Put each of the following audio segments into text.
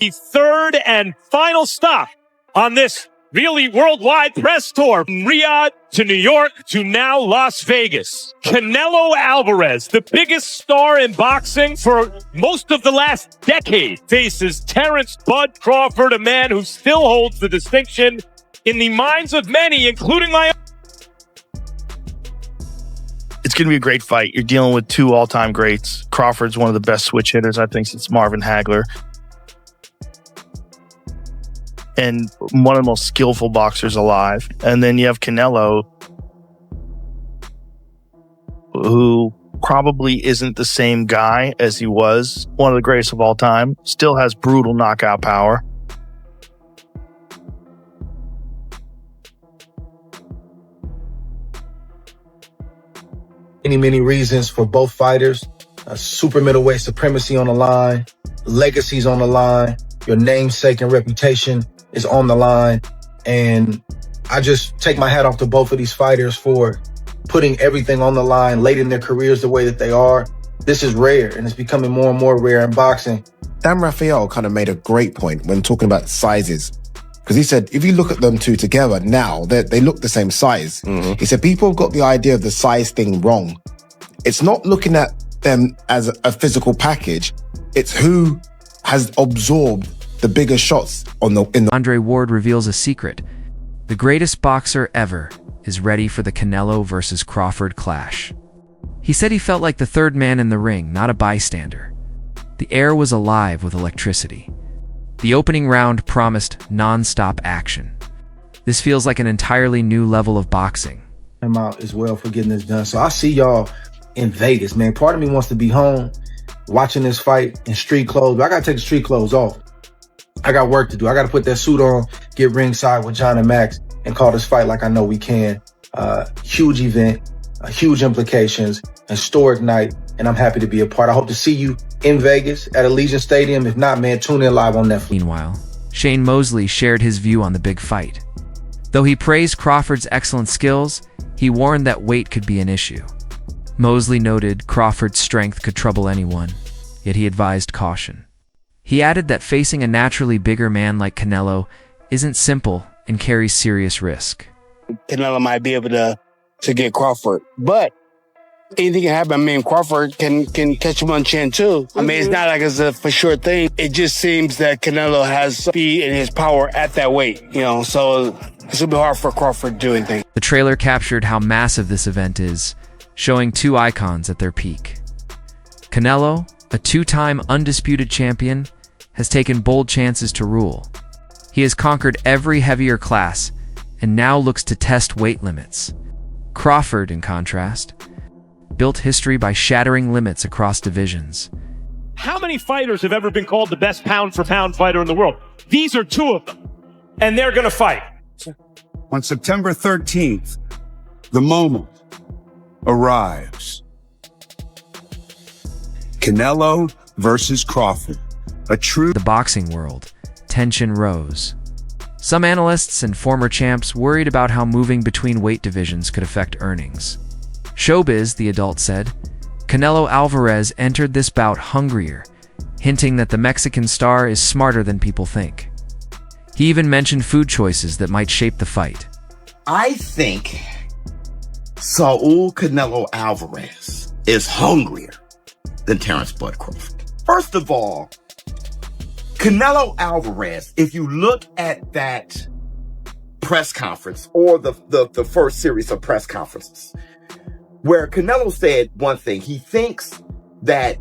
The third and final stop on this really worldwide press tour from Riyadh to New York to now Las Vegas. Canelo Alvarez, the biggest star in boxing for most of the last decade, faces Terence Bud Crawford, a man who still holds the distinction in the minds of many, including my own. It's going to be a great fight. You're dealing with two all-time greats. Crawford's one of the best switch hitters, I think, since Marvin Hagler. And one of the most skillful boxers alive. And then you have Canelo, who probably isn't the same guy as he was. One of the greatest of all time. Still has brutal knockout power. Many reasons for both fighters. Super middleweight supremacy on the line. Legacies on the line. Your namesake and reputation is on the line. And I just take my hat off to both of these fighters for putting everything on the line late in their careers the way that they are. This is rare, and it's becoming more and more rare in boxing. Dan Rafael kind of made a great point when talking about sizes. Because he said, if you look at them two together now, they look the same size. Mm-hmm. He said, people have got the idea of the size thing wrong. It's not looking at them as a physical package. It's who has absorbed the bigger shots in the... Andre Ward reveals a secret. The greatest boxer ever is ready for the Canelo versus Crawford clash. He said he felt like the third man in the ring, not a bystander. The air was alive with electricity. The opening round promised non-stop action. This feels like an entirely new level of boxing. I'm out as well for getting this done. So I see y'all in Vegas, man. Part of me wants to be home watching this fight in street clothes, but I gotta take the street clothes off. I got work to do. I gotta put that suit on, get ringside with John and Max, and call this fight like I know we can. Huge event, huge implications, and historic night, and I'm happy to be a part. I hope to see you in Vegas at Allegiant Stadium. If not, man, tune in live on Netflix. Meanwhile, Shane Mosley shared his view on the big fight. Though he praised Crawford's excellent skills, he warned that weight could be an issue. Mosley noted Crawford's strength could trouble anyone, yet he advised caution. He added that facing a naturally bigger man like Canelo isn't simple and carries serious risk. Canelo might be able to get Crawford, but anything can happen. I mean, Crawford can catch him on chin too. I mean, it's not like it's a for sure thing. It just seems that Canelo has speed and his power at that weight, so it's gonna be hard for Crawford to do anything. The trailer captured how massive this event is, showing two icons at their peak. Canelo, a two-time undisputed champion, has taken bold chances to rule. He has conquered every heavier class and now looks to test weight limits. Crawford, in contrast, built history by shattering limits across divisions. How many fighters have ever been called the best pound-for-pound fighter in the world? These are two of them, and they're going to fight. On September 13th, the moment arrives. Canelo versus Crawford. The boxing world, tension rose. Some analysts and former champs worried about how moving between weight divisions could affect earnings. Showbiz, the adult said, Canelo Alvarez entered this bout hungrier, hinting that the Mexican star is smarter than people think. He even mentioned food choices that might shape the fight. I think Saul Canelo Alvarez is hungrier than Terence Bud Crawford. First of all, Canelo Alvarez, if you look at that press conference or the first series of press conferences, where Canelo said one thing, he thinks that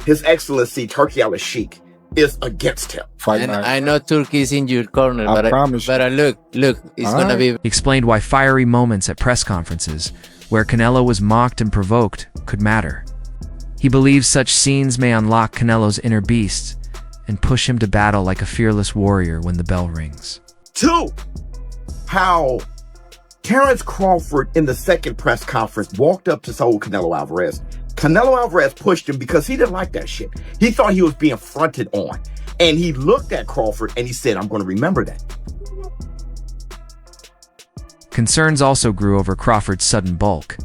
His Excellency Turki al-Sheikh is against him. And I know Turkey is in your corner, but look, it's gonna be... He explained why fiery moments at press conferences, where Canelo was mocked and provoked, could matter. He believes such scenes may unlock Canelo's inner beast and push him to battle like a fearless warrior when the bell rings. 2, how Terence Crawford in the second press conference walked up to Saul Canelo Alvarez. Canelo Alvarez pushed him because he didn't like that shit. He thought he was being fronted on. And he looked at Crawford and he said, I'm going to remember that. Concerns also grew over Crawford's sudden bulk.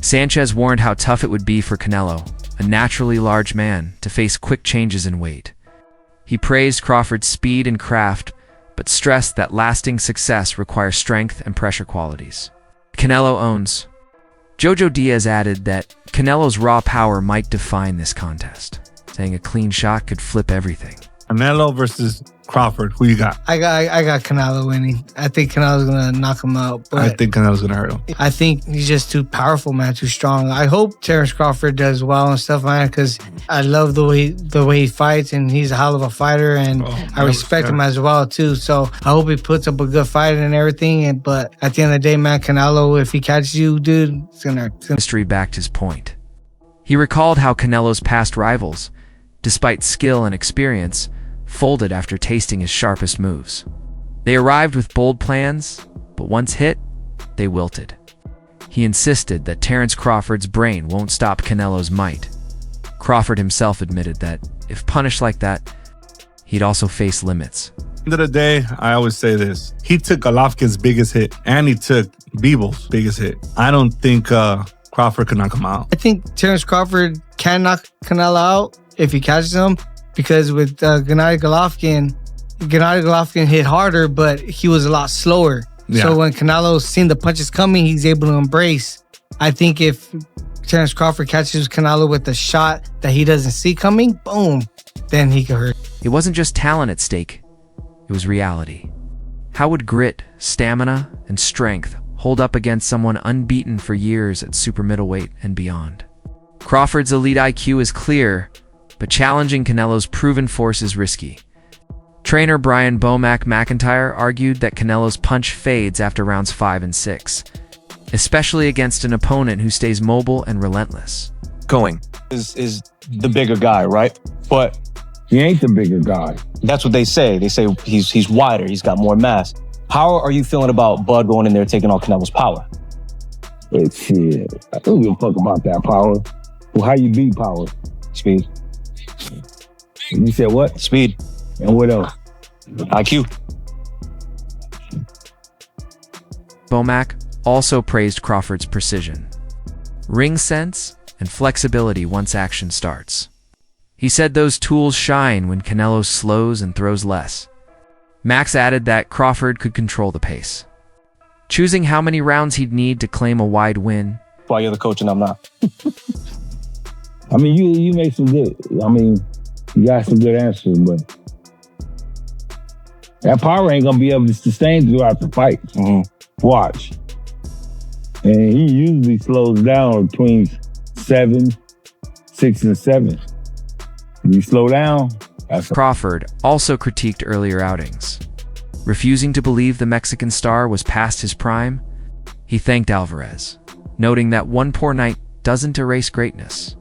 Sanchez warned how tough it would be for Canelo, a naturally large man, to face quick changes in weight. He praised Crawford's speed and craft, but stressed that lasting success requires strength and pressure qualities. Canelo owns. Jojo Diaz added that Canelo's raw power might define this contest, saying a clean shot could flip everything. Canelo versus Crawford. Who you got? I got Canelo winning. I think Canelo's gonna knock him out. But I think Canelo's gonna hurt him. I think he's just too powerful, man. Too strong. I hope Terence Crawford does well and stuff, man, because I love the way he fights, and he's a hell of a fighter, and I respect him as well too. So I hope he puts up a good fight and everything. But at the end of the day, man, Canelo, if he catches you, dude, it's gonna. History backed his point. He recalled how Canelo's past rivals, despite skill and experience, folded after tasting his sharpest moves. They arrived with bold plans, but once hit, they wilted. He insisted that Terence Crawford's brain won't stop Canelo's might. Crawford himself admitted that, if punished like that, he'd also face limits. At the end of the day, I always say this. He took Golovkin's biggest hit, and he took Bivol' biggest hit. I don't think Crawford could knock him out. I think Terence Crawford can knock Canelo out if he catches him, because with Gennady Golovkin hit harder, but he was a lot slower. Yeah. So when Canelo seen the punches coming, he's able to embrace. I think if Terence Crawford catches Canelo with a shot that he doesn't see coming, boom, then he could hurt. It wasn't just talent at stake. It was reality. How would grit, stamina, and strength hold up against someone unbeaten for years at super middleweight and beyond? Crawford's elite IQ is clear, but challenging Canelo's proven force is risky. Trainer Brian Bomac McIntyre argued that Canelo's punch fades after rounds 5 and 6, especially against an opponent who stays mobile and relentless. Is the bigger guy, right? But he ain't the bigger guy. That's what they say. They say he's wider, he's got more mass. How are you feeling about Bud going in there taking on Canelo's power? Shit, I don't give a fuck about that power. Well, how you beat power? Speed. You said what? Speed. And what else? IQ. Bomac also praised Crawford's precision, ring sense, and flexibility once action starts. He said those tools shine when Canelo slows and throws less. Max added that Crawford could control the pace, choosing how many rounds he'd need to claim a wide win. Why you're the coach and I'm not. I mean, you make some good, you got some good answers, but that power ain't gonna be able to sustain throughout the fight. Mm-hmm. Watch. And he usually slows down between 6 and 7. If you slow down, Crawford also critiqued earlier outings. Refusing to believe the Mexican star was past his prime, he thanked Alvarez, noting that one poor night doesn't erase greatness.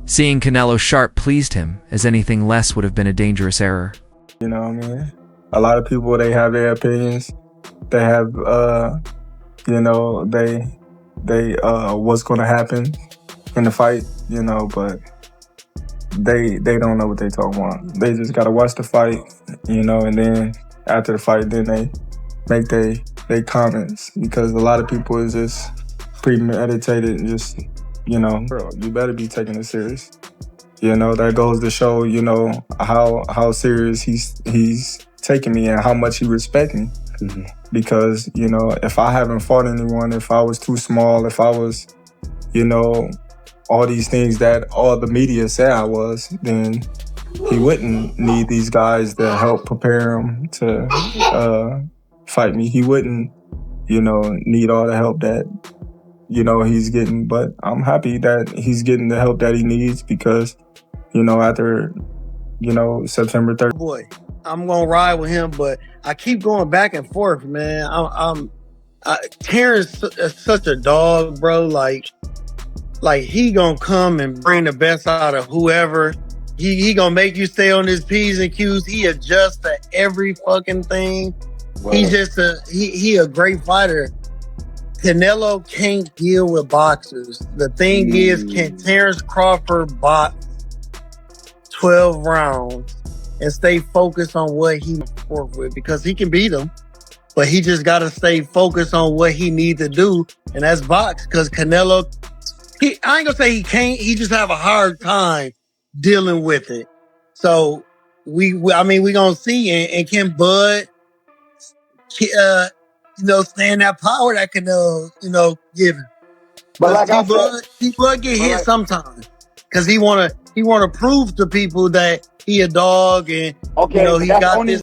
Seeing Canelo sharp pleased him, as anything less would have been a dangerous error. You know what I mean? A lot of people, they have their opinions. They have, they what's going to happen in the fight, but they don't know what they talking about. They just got to watch the fight, and then after the fight, then they make they comments, because a lot of people is just premeditated and just, bro, you better be taking it serious. That goes to show, how serious he's taking me and how much he respects me. Mm-hmm. Because, if I haven't fought anyone, if I was too small, if I was, all these things that all the media said I was, then he wouldn't need these guys to help prepare him to fight me. He wouldn't, need all the help that, he's getting. But I'm happy that he's getting the help that he needs, because, after, September 3rd. Boy, I'm going to ride with him, but I keep going back and forth, man. Terence is such a dog, bro. Like he gonna come and bring the best out of whoever. He gonna make you stay on his P's and Q's. He adjusts to every fucking thing. Wow. He's just he a great fighter. Canelo can't deal with boxers. The thing is, can Terence Crawford box 12 rounds and stay focused on what he work with? Because he can beat him, but he just got to stay focused on what he needs to do, and that's box. Because Canelo, I ain't gonna say he can't, he just have a hard time dealing with it. So I mean, we gonna see, and can Bud, stand that power that Canelo, give him. But like I Bud get hit sometimes because he wanna prove to people that he a dog and he got this.